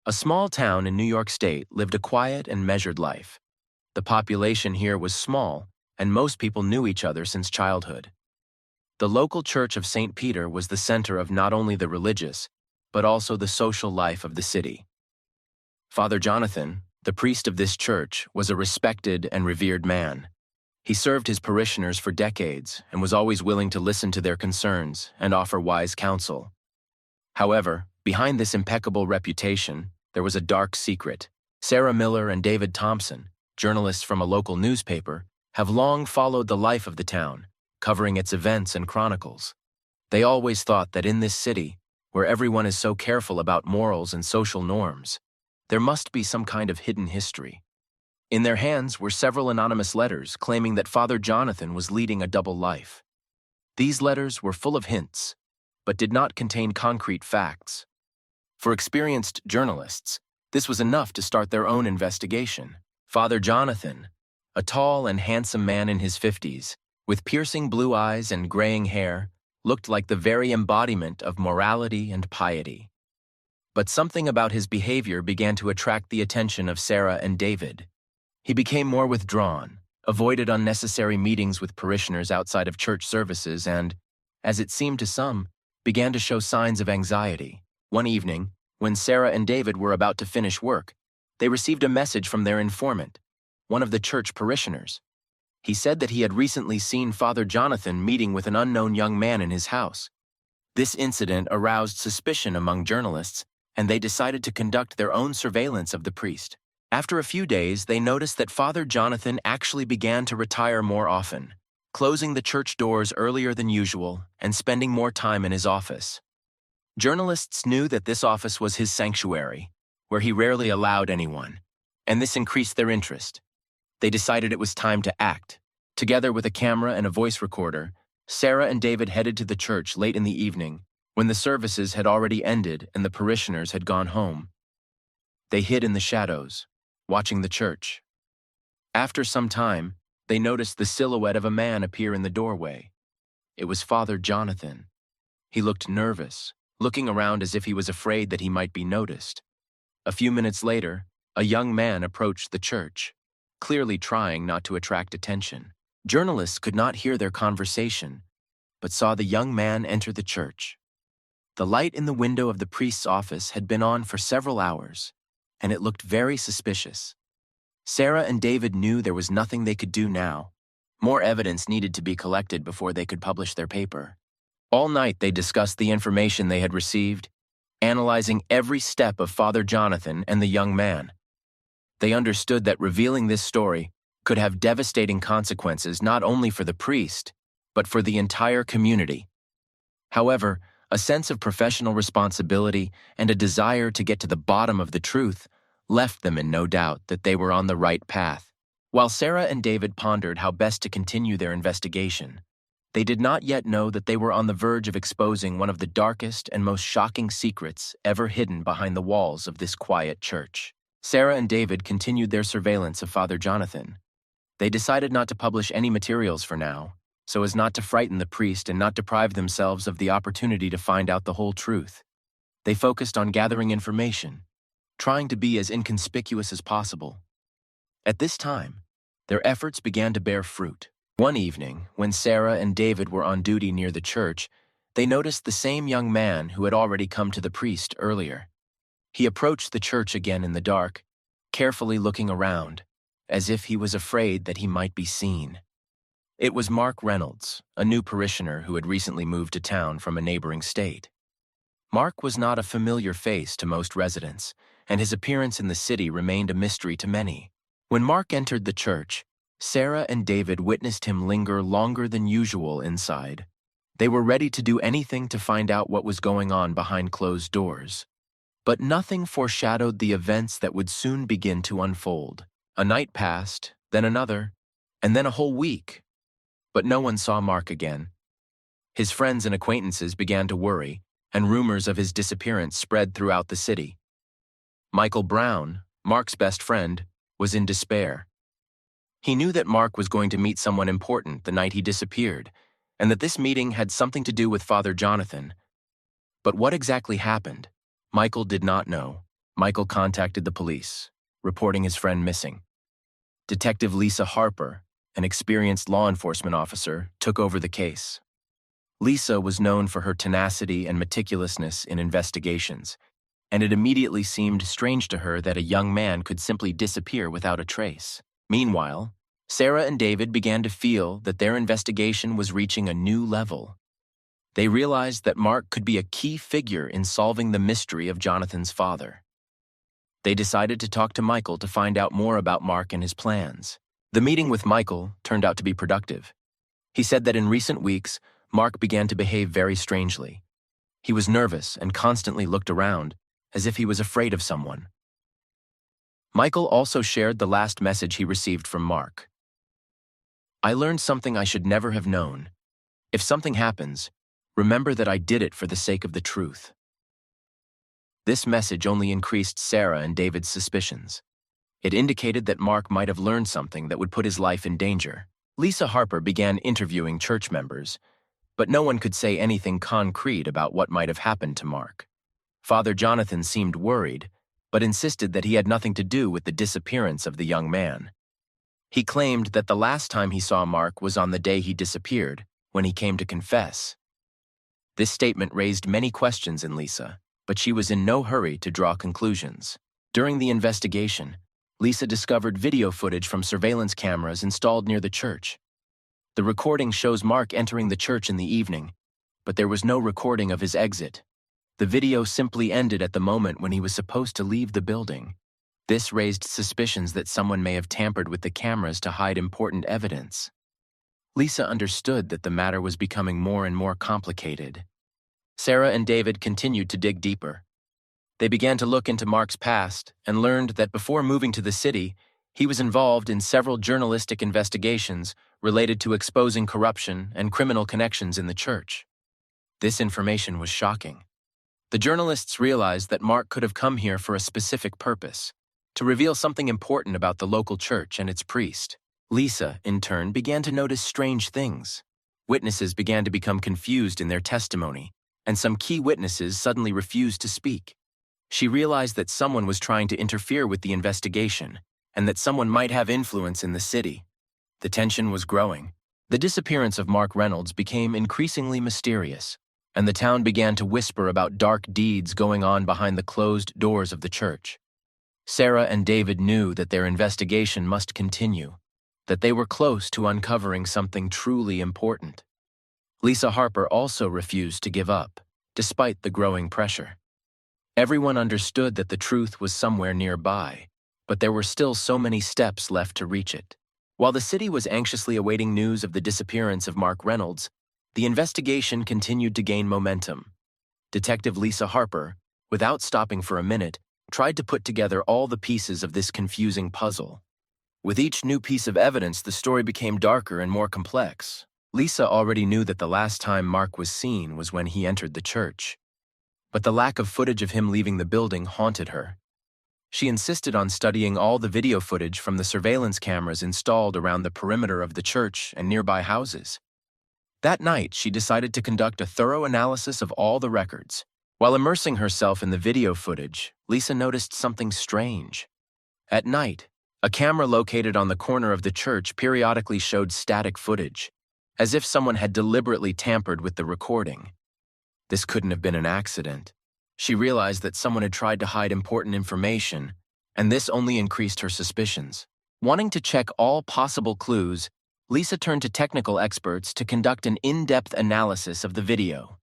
A small town in New York State lived a quiet and measured life. The population here was small, and most people knew each other since childhood. The local church of St. Peter was the center of not only the religious, but also the social life of the city. Father Jonathan, the priest of this church, was a respected and revered man. He served his parishioners for decades and was always willing to listen to their concerns and offer wise counsel. However, behind this impeccable reputation, there was a dark secret. Sarah Miller and David Thompson, journalists from a local newspaper, have long followed the life of the town, covering its events and chronicles. They always thought that in this city, where everyone is so careful about morals and social norms, there must be some kind of hidden history. In their hands were several anonymous letters claiming that Father Jonathan was leading a double life. These letters were full of hints, but did not contain concrete facts. For experienced journalists, this was enough to start their own investigation. Father Jonathan, a tall and handsome man in his 50s, with piercing blue eyes and graying hair, looked like the very embodiment of morality and piety. But something about his behavior began to attract the attention of Sarah and David. He became more withdrawn, avoided unnecessary meetings with parishioners outside of church services and, as it seemed to some, began to show signs of anxiety. One evening, when Sarah and David were about to finish work, they received a message from their informant, one of the church parishioners. He said that he had recently seen Father Jonathan meeting with an unknown young man in his house. This incident aroused suspicion among journalists, and they decided to conduct their own surveillance of the priest. After a few days, they noticed that Father Jonathan actually began to retire more often, closing the church doors earlier than usual and spending more time in his office. Journalists knew that this office was his sanctuary, where he rarely allowed anyone, and this increased their interest. They decided it was time to act. Together with a camera and a voice recorder, Sarah and David headed to the church late in the evening, when the services had already ended and the parishioners had gone home. They hid in the shadows, watching the church. After some time, they noticed the silhouette of a man appear in the doorway. It was Father Jonathan. He looked nervous, looking around as if he was afraid that he might be noticed. A few minutes later, a young man approached the church, clearly trying not to attract attention. Journalists could not hear their conversation, but saw the young man enter the church. The light in the window of the priest's office had been on for several hours, and it looked very suspicious. Sarah and David knew there was nothing they could do now. More evidence needed to be collected before they could publish their paper. All night they discussed the information they had received, analyzing every step of Father Jonathan and the young man. They understood that revealing this story could have devastating consequences not only for the priest, but for the entire community. However, a sense of professional responsibility and a desire to get to the bottom of the truth left them in no doubt that they were on the right path. While Sarah and David pondered how best to continue their investigation, they did not yet know that they were on the verge of exposing one of the darkest and most shocking secrets ever hidden behind the walls of this quiet church. Sarah and David continued their surveillance of Father Jonathan. They decided not to publish any materials for now, so as not to frighten the priest and not deprive themselves of the opportunity to find out the whole truth. They focused on gathering information, trying to be as inconspicuous as possible. At this time, their efforts began to bear fruit. One evening, when Sarah and David were on duty near the church, they noticed the same young man who had already come to the priest earlier. He approached the church again in the dark, carefully looking around, as if he was afraid that he might be seen. It was Mark Reynolds, a new parishioner who had recently moved to town from a neighboring state. Mark was not a familiar face to most residents, and his appearance in the city remained a mystery to many. When Mark entered the church, Sarah and David witnessed him linger longer than usual inside. They were ready to do anything to find out what was going on behind closed doors. But nothing foreshadowed the events that would soon begin to unfold. A night passed, then another, and then a whole week. But no one saw Mark again. His friends and acquaintances began to worry, and rumors of his disappearance spread throughout the city. Michael Brown, Mark's best friend, was in despair. He knew that Mark was going to meet someone important the night he disappeared, and that this meeting had something to do with Father Jonathan. But what exactly happened? Michael did not know. Michael contacted the police, reporting his friend missing. Detective Lisa Harper, an experienced law enforcement officer, took over the case. Lisa was known for her tenacity and meticulousness in investigations, and it immediately seemed strange to her that a young man could simply disappear without a trace. Meanwhile, Sarah and David began to feel that their investigation was reaching a new level. They realized that Mark could be a key figure in solving the mystery of Jonathan's father. They decided to talk to Michael to find out more about Mark and his plans. The meeting with Michael turned out to be productive. He said that in recent weeks, Mark began to behave very strangely. He was nervous and constantly looked around, as if he was afraid of someone. Michael also shared the last message he received from Mark. "I learned something I should never have known. If something happens, remember that I did it for the sake of the truth." This message only increased Sarah and David's suspicions. It indicated that Mark might have learned something that would put his life in danger. Lisa Harper began interviewing church members, but no one could say anything concrete about what might have happened to Mark. Father Jonathan seemed worried, but insisted that he had nothing to do with the disappearance of the young man. He claimed that the last time he saw Mark was on the day he disappeared, when he came to confess. This statement raised many questions in Lisa, but she was in no hurry to draw conclusions. During the investigation, Lisa discovered video footage from surveillance cameras installed near the church. The recording shows Mark entering the church in the evening, but there was no recording of his exit. The video simply ended at the moment when he was supposed to leave the building. This raised suspicions that someone may have tampered with the cameras to hide important evidence. Lisa understood that the matter was becoming more and more complicated. Sarah and David continued to dig deeper. They began to look into Mark's past and learned that before moving to the city, he was involved in several journalistic investigations related to exposing corruption and criminal connections in the church. This information was shocking. The journalists realized that Mark could have come here for a specific purpose, to reveal something important about the local church and its priest. Lisa, in turn, began to notice strange things. Witnesses began to become confused in their testimony, and some key witnesses suddenly refused to speak. She realized that someone was trying to interfere with the investigation, and that someone might have influence in the city. The tension was growing. The disappearance of Mark Reynolds became increasingly mysterious, and the town began to whisper about dark deeds going on behind the closed doors of the church. Sarah and David knew that their investigation must continue, that they were close to uncovering something truly important. Lisa Harper also refused to give up, despite the growing pressure. Everyone understood that the truth was somewhere nearby, but there were still so many steps left to reach it. While the city was anxiously awaiting news of the disappearance of Mark Reynolds, the investigation continued to gain momentum. Detective Lisa Harper, without stopping for a minute, tried to put together all the pieces of this confusing puzzle. With each new piece of evidence, the story became darker and more complex. Lisa already knew that the last time Mark was seen was when he entered the church. But the lack of footage of him leaving the building haunted her. She insisted on studying all the video footage from the surveillance cameras installed around the perimeter of the church and nearby houses. That night, she decided to conduct a thorough analysis of all the records. While immersing herself in the video footage, Lisa noticed something strange. At night, a camera located on the corner of the church periodically showed static footage, as if someone had deliberately tampered with the recording. This couldn't have been an accident. She realized that someone had tried to hide important information, and this only increased her suspicions. Wanting to check all possible clues, Lisa turned to technical experts to conduct an in-depth analysis of the video.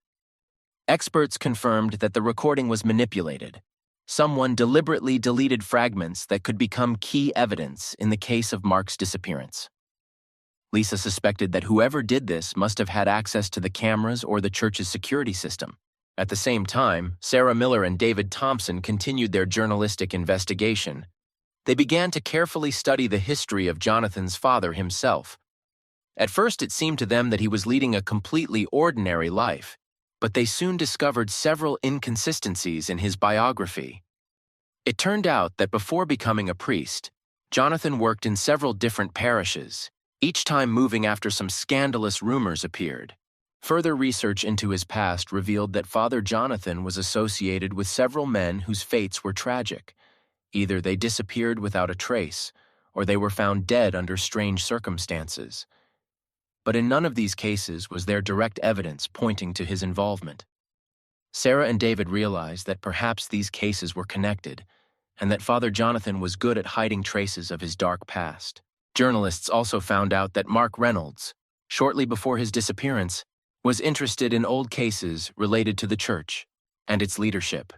Experts confirmed that the recording was manipulated. Someone deliberately deleted fragments that could become key evidence in the case of Mark's disappearance. Lisa suspected that whoever did this must have had access to the cameras or the church's security system. At the same time, Sarah Miller and David Thompson continued their journalistic investigation. They began to carefully study the history of Jonathan's father himself. At first, it seemed to them that he was leading a completely ordinary life, but they soon discovered several inconsistencies in his biography. It turned out that before becoming a priest, Jonathan worked in several different parishes, each time moving after some scandalous rumors appeared. Further research into his past revealed that Father Jonathan was associated with several men whose fates were tragic. Either they disappeared without a trace, or they were found dead under strange circumstances. But in none of these cases was there direct evidence pointing to his involvement. Sarah and David realized that perhaps these cases were connected, and that Father Jonathan was good at hiding traces of his dark past. Journalists also found out that Mark Reynolds, shortly before his disappearance, was interested in old cases related to the church and its leadership.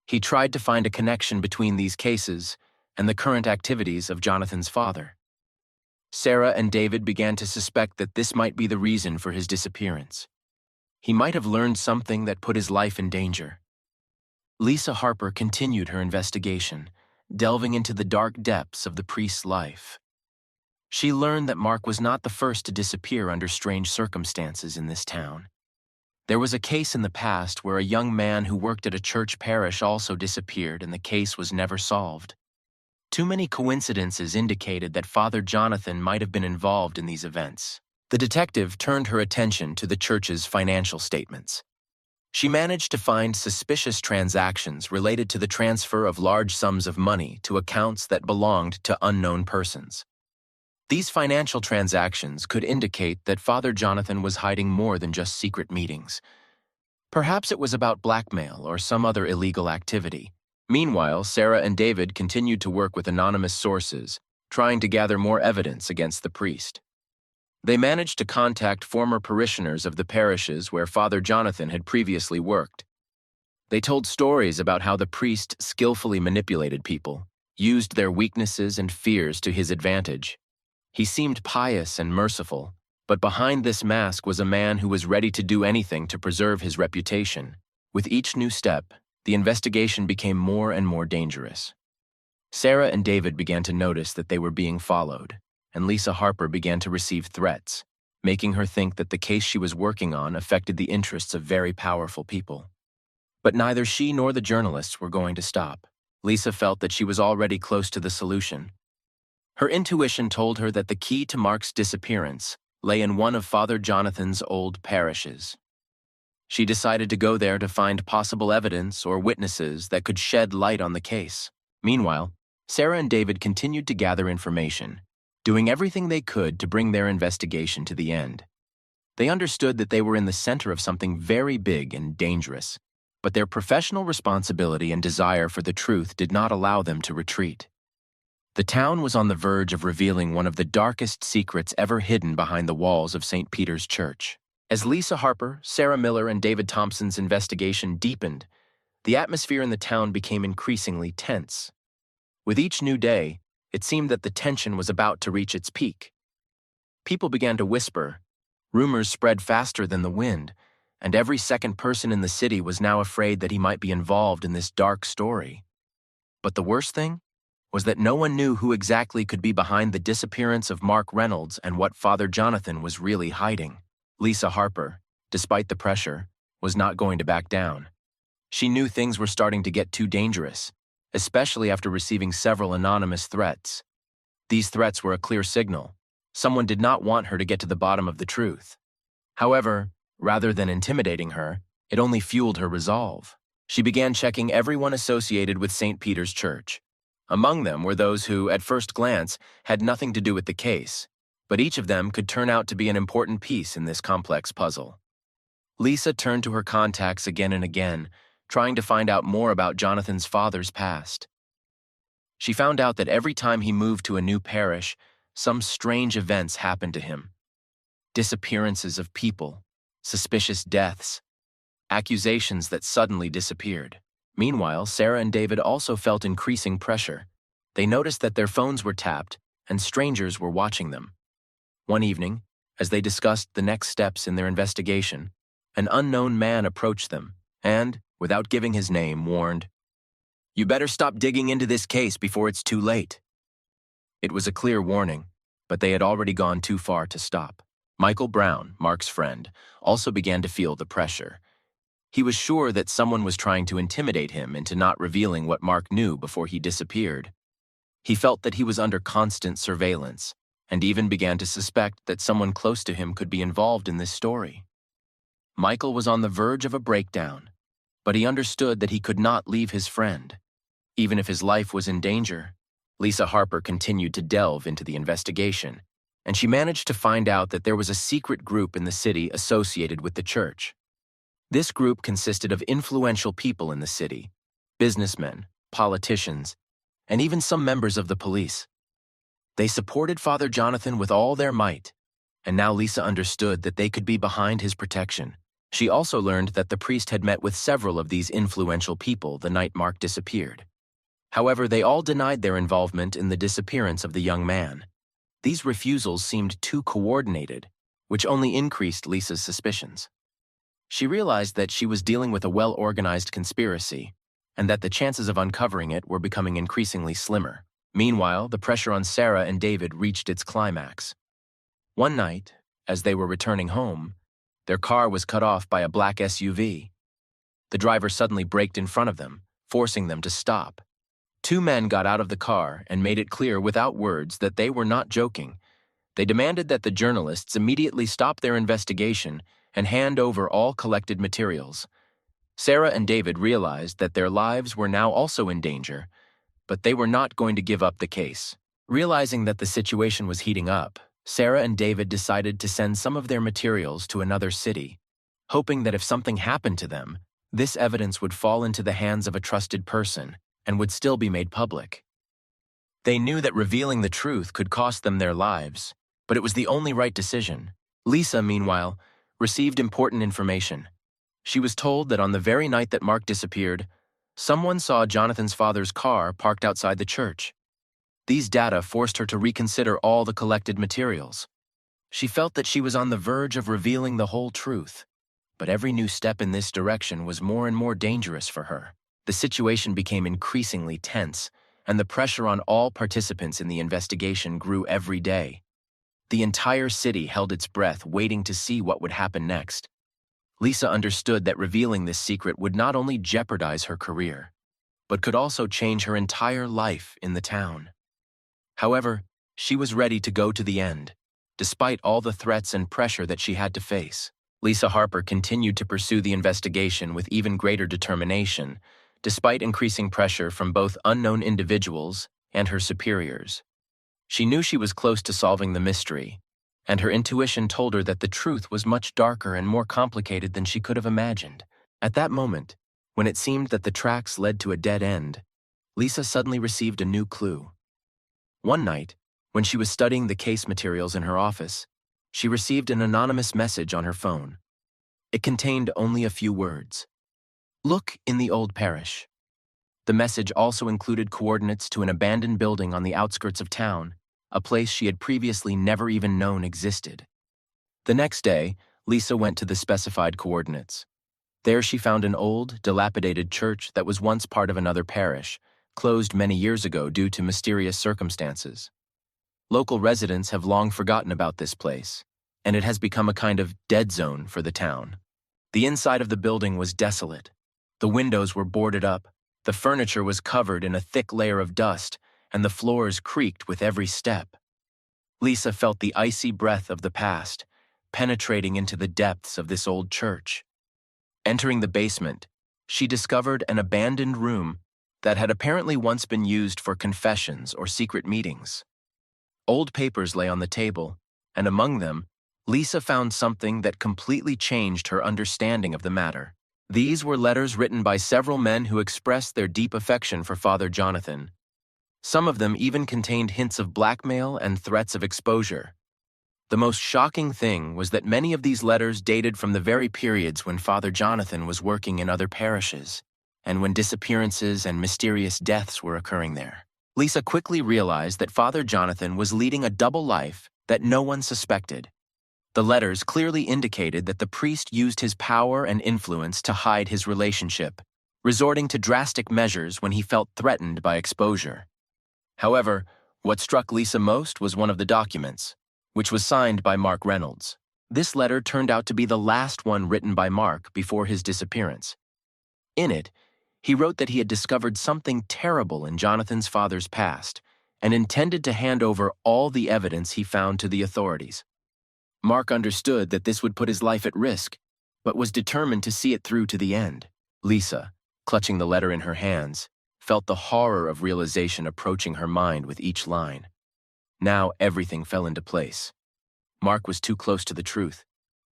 He tried to find a connection between these cases and the current activities of Jonathan's father. Sarah and David began to suspect that this might be the reason for his disappearance. He might have learned something that put his life in danger. Lisa Harper continued her investigation, delving into the dark depths of the priest's life. She learned that Mark was not the first to disappear under strange circumstances in this town. There was a case in the past where a young man who worked at a church parish also disappeared and the case was never solved. Too many coincidences indicated that Father Jonathan might have been involved in these events. The detective turned her attention to the church's financial statements. She managed to find suspicious transactions related to the transfer of large sums of money to accounts that belonged to unknown persons. These financial transactions could indicate that Father Jonathan was hiding more than just secret meetings. Perhaps it was about blackmail or some other illegal activity. Meanwhile, Sarah and David continued to work with anonymous sources, trying to gather more evidence against the priest. They managed to contact former parishioners of the parishes where Father Jonathan had previously worked. They told stories about how the priest skillfully manipulated people, used their weaknesses and fears to his advantage. He seemed pious and merciful, but behind this mask was a man who was ready to do anything to preserve his reputation. With each new step, the investigation became more and more dangerous. Sarah and David began to notice that they were being followed, and Lisa Harper began to receive threats, making her think that the case she was working on affected the interests of very powerful people. But neither she nor the journalists were going to stop. Lisa felt that she was already close to the solution. Her intuition told her that the key to Mark's disappearance lay in one of Father Jonathan's old parishes. She decided to go there to find possible evidence or witnesses that could shed light on the case. Meanwhile, Sarah and David continued to gather information, doing everything they could to bring their investigation to the end. They understood that they were in the center of something very big and dangerous, but their professional responsibility and desire for the truth did not allow them to retreat. The town was on the verge of revealing one of the darkest secrets ever hidden behind the walls of St. Peter's Church. As Lisa Harper, Sarah Miller, and David Thompson's investigation deepened, the atmosphere in the town became increasingly tense. With each new day, it seemed that the tension was about to reach its peak. People began to whisper, rumors spread faster than the wind, and every second person in the city was now afraid that he might be involved in this dark story. But the worst thing was that no one knew who exactly could be behind the disappearance of Mark Reynolds and what Father Jonathan was really hiding. Lisa Harper, despite the pressure, was not going to back down. She knew things were starting to get too dangerous, especially after receiving several anonymous threats. These threats were a clear signal. Someone did not want her to get to the bottom of the truth. However, rather than intimidating her, it only fueled her resolve. She began checking everyone associated with St. Peter's Church. Among them were those who, at first glance, had nothing to do with the case, but each of them could turn out to be an important piece in this complex puzzle. Lisa turned to her contacts again and again, trying to find out more about Jonathan's father's past. She found out that every time he moved to a new parish, some strange events happened to him. Disappearances of people, suspicious deaths, accusations that suddenly disappeared. Meanwhile, Sarah and David also felt increasing pressure. They noticed that their phones were tapped and strangers were watching them. One evening, as they discussed the next steps in their investigation, an unknown man approached them and, without giving his name, warned, "You better stop digging into this case before it's too late." It was a clear warning, but they had already gone too far to stop. Michael Brown, Mark's friend, also began to feel the pressure. He was sure that someone was trying to intimidate him into not revealing what Mark knew before he disappeared. He felt that he was under constant surveillance, and even began to suspect that someone close to him could be involved in this story. Michael was on the verge of a breakdown, but he understood that he could not leave his friend. Even if his life was in danger, Lisa Harper continued to delve into the investigation, and she managed to find out that there was a secret group in the city associated with the church. This group consisted of influential people in the city, businessmen, politicians, and even some members of the police. They supported Father Jonathan with all their might, and now Lisa understood that they could be behind his protection. She also learned that the priest had met with several of these influential people the night Mark disappeared. However, they all denied their involvement in the disappearance of the young man. These refusals seemed too coordinated, which only increased Lisa's suspicions. She realized that she was dealing with a well-organized conspiracy, and that the chances of uncovering it were becoming increasingly slimmer. Meanwhile, the pressure on Sarah and David reached its climax. One night, as they were returning home, their car was cut off by a black SUV. The driver suddenly braked in front of them, forcing them to stop. Two men got out of the car and made it clear without words that they were not joking. They demanded that the journalists immediately stop their investigation and hand over all collected materials. Sarah and David realized that their lives were now also in danger, but they were not going to give up the case. Realizing that the situation was heating up, Sarah and David decided to send some of their materials to another city, hoping that if something happened to them, this evidence would fall into the hands of a trusted person and would still be made public. They knew that revealing the truth could cost them their lives, but it was the only right decision. Lisa, meanwhile, received important information. She was told that on the very night that Mark disappeared, someone saw Jonathan's father's car parked outside the church. These data forced her to reconsider all the collected materials. She felt that she was on the verge of revealing the whole truth, but every new step in this direction was more and more dangerous for her. The situation became increasingly tense, and the pressure on all participants in the investigation grew every day. The entire city held its breath, waiting to see what would happen next. Lisa understood that revealing this secret would not only jeopardize her career, but could also change her entire life in the town. However, she was ready to go to the end, despite all the threats and pressure that she had to face. Lisa Harper continued to pursue the investigation with even greater determination, despite increasing pressure from both unknown individuals and her superiors. She knew she was close to solving the mystery, and her intuition told her that the truth was much darker and more complicated than she could have imagined. At that moment, when it seemed that the tracks led to a dead end, Lisa suddenly received a new clue. One night, when she was studying the case materials in her office, she received an anonymous message on her phone. It contained only a few words. "Look in the old parish." The message also included coordinates to an abandoned building on the outskirts of town, a place she had previously never even known existed. The next day, Lisa went to the specified coordinates. There she found an old, dilapidated church that was once part of another parish, closed many years ago due to mysterious circumstances. Local residents have long forgotten about this place, and it has become a kind of dead zone for the town. The inside of the building was desolate. The windows were boarded up, the furniture was covered in a thick layer of dust, and the floors creaked with every step. Lisa felt the icy breath of the past, penetrating into the depths of this old church. Entering the basement, she discovered an abandoned room that had apparently once been used for confessions or secret meetings. Old papers lay on the table, and among them, Lisa found something that completely changed her understanding of the matter. These were letters written by several men who expressed their deep affection for Father Jonathan. Some of them even contained hints of blackmail and threats of exposure. The most shocking thing was that many of these letters dated from the very periods when Father Jonathan was working in other parishes, and when disappearances and mysterious deaths were occurring there. Lisa quickly realized that Father Jonathan was leading a double life that no one suspected. The letters clearly indicated that the priest used his power and influence to hide his relationship, resorting to drastic measures when he felt threatened by exposure. However, what struck Lisa most was one of the documents, which was signed by Mark Reynolds. This letter turned out to be the last one written by Mark before his disappearance. In it, he wrote that he had discovered something terrible in Jonathan's father's past and intended to hand over all the evidence he found to the authorities. Mark understood that this would put his life at risk, but was determined to see it through to the end. Lisa, clutching the letter in her hands, felt the horror of realization approaching her mind with each line. Now everything fell into place. Mark was too close to the truth,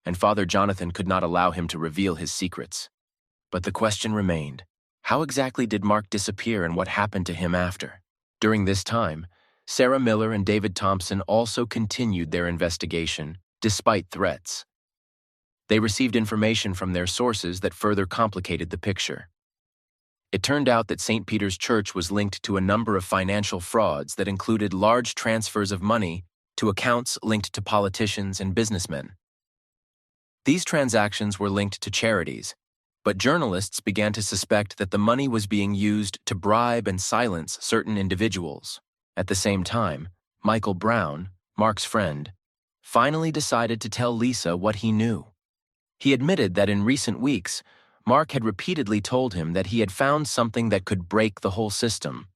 and Father Jonathan could not allow him to reveal his secrets. But the question remained, how exactly did Mark disappear and what happened to him after? During this time, Sarah Miller and David Thompson also continued their investigation, despite threats. They received information from their sources that further complicated the picture. It turned out that St. Peter's Church was linked to a number of financial frauds that included large transfers of money to accounts linked to politicians and businessmen. These transactions were linked to charities, but journalists began to suspect that the money was being used to bribe and silence certain individuals. At the same time, Michael Brown, Mark's friend, finally decided to tell Lisa what he knew. He admitted that in recent weeks, Mark had repeatedly told him that he had found something that could break the whole system.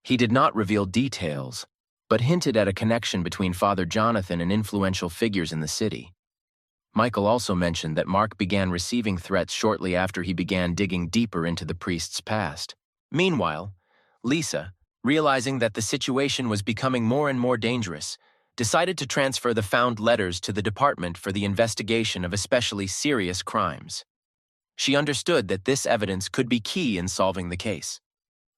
He did not reveal details, but hinted at a connection between Father Jonathan and influential figures in the city. Michael also mentioned that Mark began receiving threats shortly after he began digging deeper into the priest's past. Meanwhile, Lisa, realizing that the situation was becoming more and more dangerous, decided to transfer the found letters to the Department for the Investigation of Especially Serious Crimes. She understood that this evidence could be key in solving the case.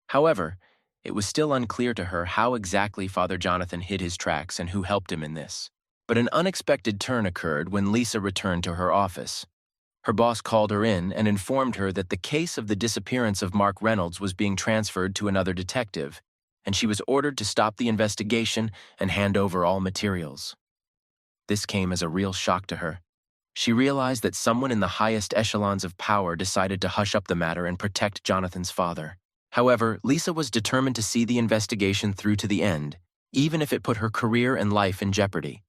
However, it was still unclear to her how exactly Father Jonathan hid his tracks and who helped him in this. But an unexpected turn occurred when Lisa returned to her office. Her boss called her in and informed her that the case of the disappearance of Mark Reynolds was being transferred to another detective, and she was ordered to stop the investigation and hand over all materials. This came as a real shock to her. She realized that someone in the highest echelons of power decided to hush up the matter and protect Jonathan's father. However, Lisa was determined to see the investigation through to the end, even if it put her career and life in jeopardy.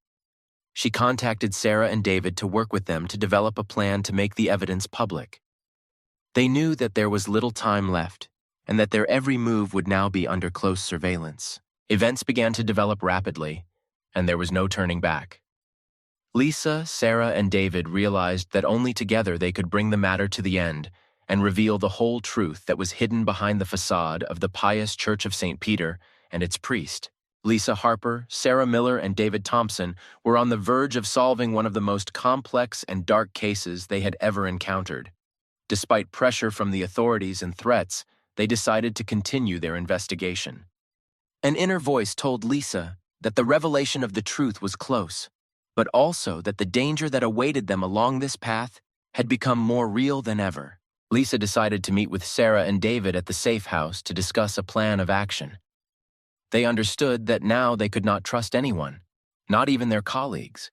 She contacted Sarah and David to work with them to develop a plan to make the evidence public. They knew that there was little time left, and that their every move would now be under close surveillance. Events began to develop rapidly, and there was no turning back. Lisa, Sarah, and David realized that only together they could bring the matter to the end and reveal the whole truth that was hidden behind the facade of the pious Church of St. Peter and its priest. Lisa Harper, Sarah Miller, and David Thompson were on the verge of solving one of the most complex and dark cases they had ever encountered. Despite pressure from the authorities and threats, they decided to continue their investigation. An inner voice told Lisa that the revelation of the truth was close, but also that the danger that awaited them along this path had become more real than ever. Lisa decided to meet with Sarah and David at the safe house to discuss a plan of action. They understood that now they could not trust anyone, not even their colleagues.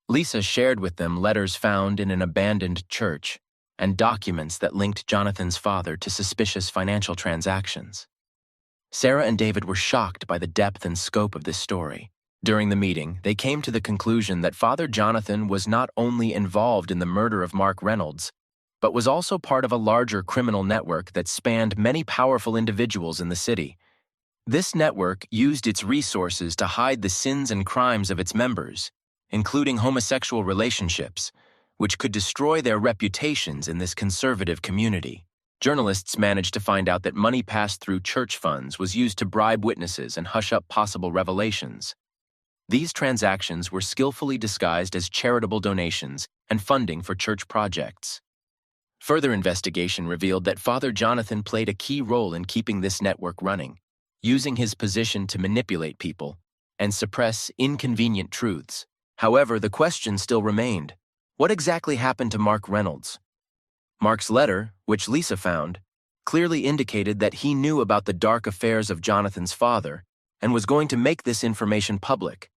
Lisa shared with them letters found in an abandoned church and documents that linked Jonathan's father to suspicious financial transactions. Sarah and David were shocked by the depth and scope of this story. During the meeting, they came to the conclusion that Father Jonathan was not only involved in the murder of Mark Reynolds, but was also part of a larger criminal network that spanned many powerful individuals in the city. This network used its resources to hide the sins and crimes of its members, including homosexual relationships, which could destroy their reputations in this conservative community. Journalists managed to find out that money passed through church funds was used to bribe witnesses and hush up possible revelations. These transactions were skillfully disguised as charitable donations and funding for church projects. Further investigation revealed that Father Jonathan played a key role in keeping this network running, using his position to manipulate people and suppress inconvenient truths. However, the question still remained: what exactly happened to Mark Reynolds? Mark's letter, which Lisa found, clearly indicated that he knew about the dark affairs of Jonathan's father and was going to make this information public.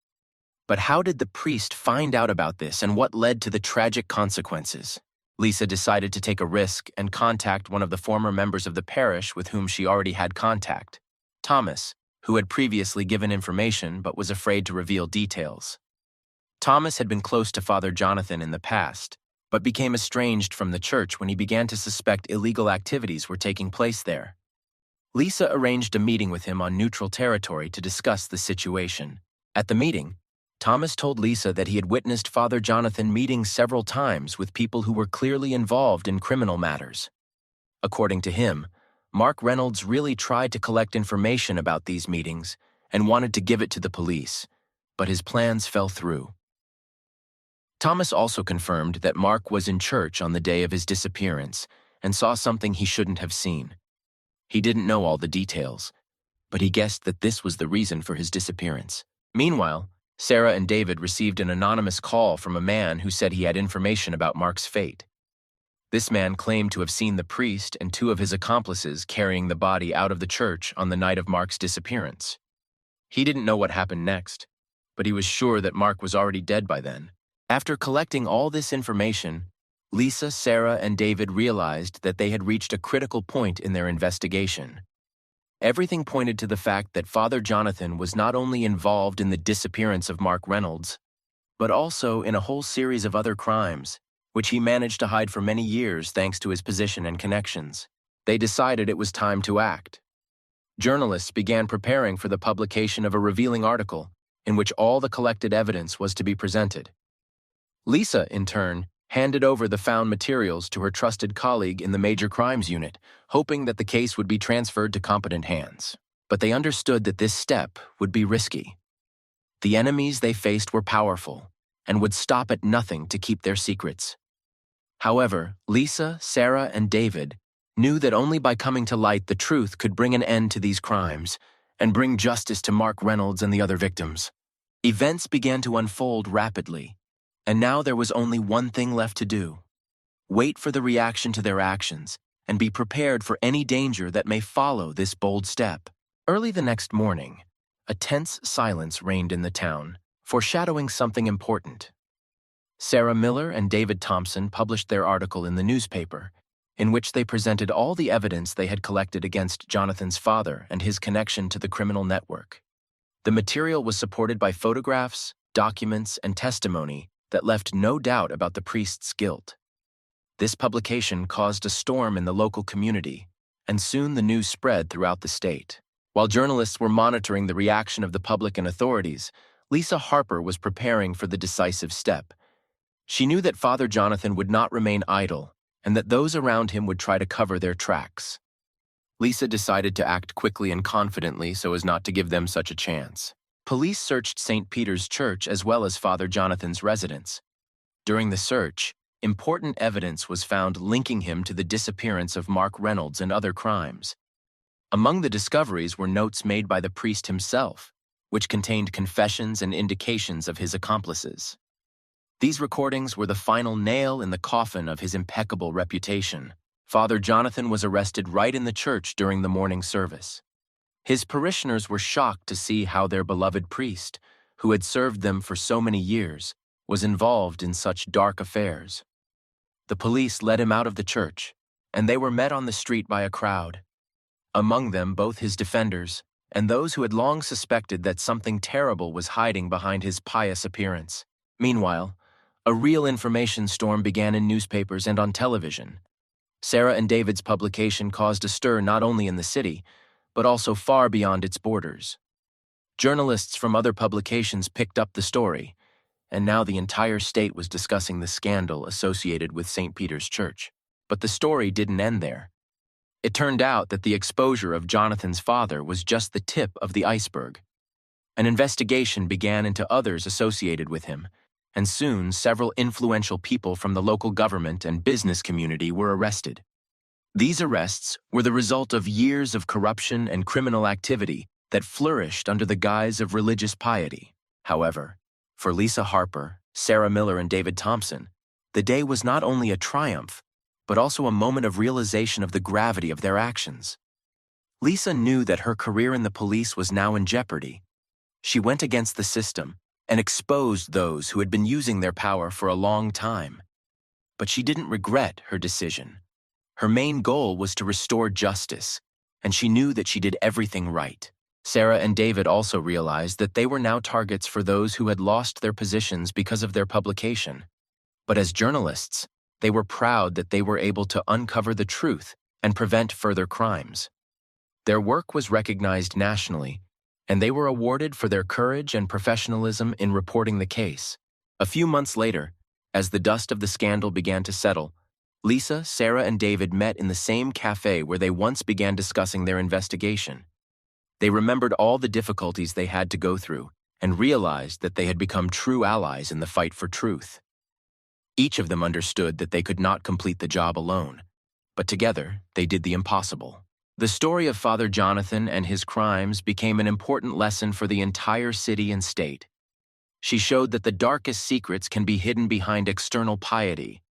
But how did the priest find out about this, and what led to the tragic consequences? Lisa decided to take a risk and contact one of the former members of the parish with whom she already had contact, Thomas, who had previously given information but was afraid to reveal details. Thomas had been close to Father Jonathan in the past, but became estranged from the church when he began to suspect illegal activities were taking place there. Lisa arranged a meeting with him on neutral territory to discuss the situation. At the meeting, Thomas told Lisa that he had witnessed Father Jonathan meeting several times with people who were clearly involved in criminal matters. According to him, Mark Reynolds really tried to collect information about these meetings and wanted to give it to the police, but his plans fell through. Thomas also confirmed that Mark was in church on the day of his disappearance and saw something he shouldn't have seen. He didn't know all the details, but he guessed that this was the reason for his disappearance. Meanwhile, Sarah and David received an anonymous call from a man who said he had information about Mark's fate. This man claimed to have seen the priest and two of his accomplices carrying the body out of the church on the night of Mark's disappearance. He didn't know what happened next, but he was sure that Mark was already dead by then. After collecting all this information, Lisa, Sarah, and David realized that they had reached a critical point in their investigation. Everything pointed to the fact that Father Jonathan was not only involved in the disappearance of Mark Reynolds, but also in a whole series of other crimes, which he managed to hide for many years thanks to his position and connections. They decided it was time to act. Journalists began preparing for the publication of a revealing article in which all the collected evidence was to be presented. Lisa, in turn, handed over the found materials to her trusted colleague in the Major Crimes Unit, hoping that the case would be transferred to competent hands. But they understood that this step would be risky. The enemies they faced were powerful and would stop at nothing to keep their secrets. However, Lisa, Sarah, and David knew that only by coming to light the truth could bring an end to these crimes and bring justice to Mark Reynolds and the other victims. Events began to unfold rapidly, and now there was only one thing left to do: wait for the reaction to their actions and be prepared for any danger that may follow this bold step. Early the next morning, a tense silence reigned in the town, foreshadowing something important. Sarah Miller and David Thompson published their article in the newspaper, in which they presented all the evidence they had collected against Jonathan's father and his connection to the criminal network. The material was supported by photographs, documents, and testimony that left no doubt about the priest's guilt. This publication caused a storm in the local community, and soon the news spread throughout the state. While journalists were monitoring the reaction of the public and authorities, Lisa Harper was preparing for the decisive step. She knew that Father Jonathan would not remain idle, and that those around him would try to cover their tracks. Lisa decided to act quickly and confidently so as not to give them such a chance. Police searched St. Peter's Church as well as Father Jonathan's residence. During the search, important evidence was found linking him to the disappearance of Mark Reynolds and other crimes. Among the discoveries were notes made by the priest himself, which contained confessions and indications of his accomplices. These recordings were the final nail in the coffin of his impeccable reputation. Father Jonathan was arrested right in the church during the morning service. His parishioners were shocked to see how their beloved priest, who had served them for so many years, was involved in such dark affairs. The police led him out of the church, and they were met on the street by a crowd. Among them, both his defenders and those who had long suspected that something terrible was hiding behind his pious appearance. Meanwhile, a real information storm began in newspapers and on television. Sarah and David's publication caused a stir not only in the city, but also far beyond its borders. Journalists from other publications picked up the story, and now the entire state was discussing the scandal associated with St. Peter's Church. But the story didn't end there. It turned out that the exposure of Jonathan's father was just the tip of the iceberg. An investigation began into others associated with him, and soon several influential people from the local government and business community were arrested. These arrests were the result of years of corruption and criminal activity that flourished under the guise of religious piety. However, for Lisa Harper, Sarah Miller, and David Thompson, the day was not only a triumph, but also a moment of realization of the gravity of their actions. Lisa knew that her career in the police was now in jeopardy. She went against the system and exposed those who had been using their power for a long time. But she didn't regret her decision. Her main goal was to restore justice, and she knew that she did everything right. Sarah and David also realized that they were now targets for those who had lost their positions because of their publication. But as journalists, they were proud that they were able to uncover the truth and prevent further crimes. Their work was recognized nationally, and they were awarded for their courage and professionalism in reporting the case. A few months later, as the dust of the scandal began to settle, Lisa, Sarah, and David met in the same cafe where they once began discussing their investigation. They remembered all the difficulties they had to go through and realized that they had become true allies in the fight for truth. Each of them understood that they could not complete the job alone, but together they did the impossible. The story of Father Jonathan and his crimes became an important lesson for the entire city and state. She showed that the darkest secrets can be hidden behind external piety,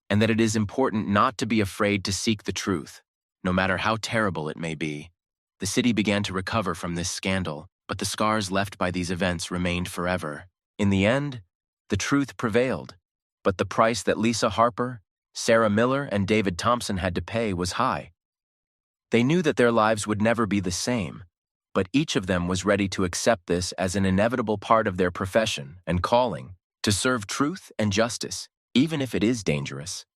and that it is important not to be afraid to seek the truth, no matter how terrible it may be. The city began to recover from this scandal, but the scars left by these events remained forever. In the end, the truth prevailed, but the price that Lisa Harper, Sarah Miller, and David Thompson had to pay was high. They knew that their lives would never be the same, but each of them was ready to accept this as an inevitable part of their profession and calling, to serve truth and justice, even if it is dangerous.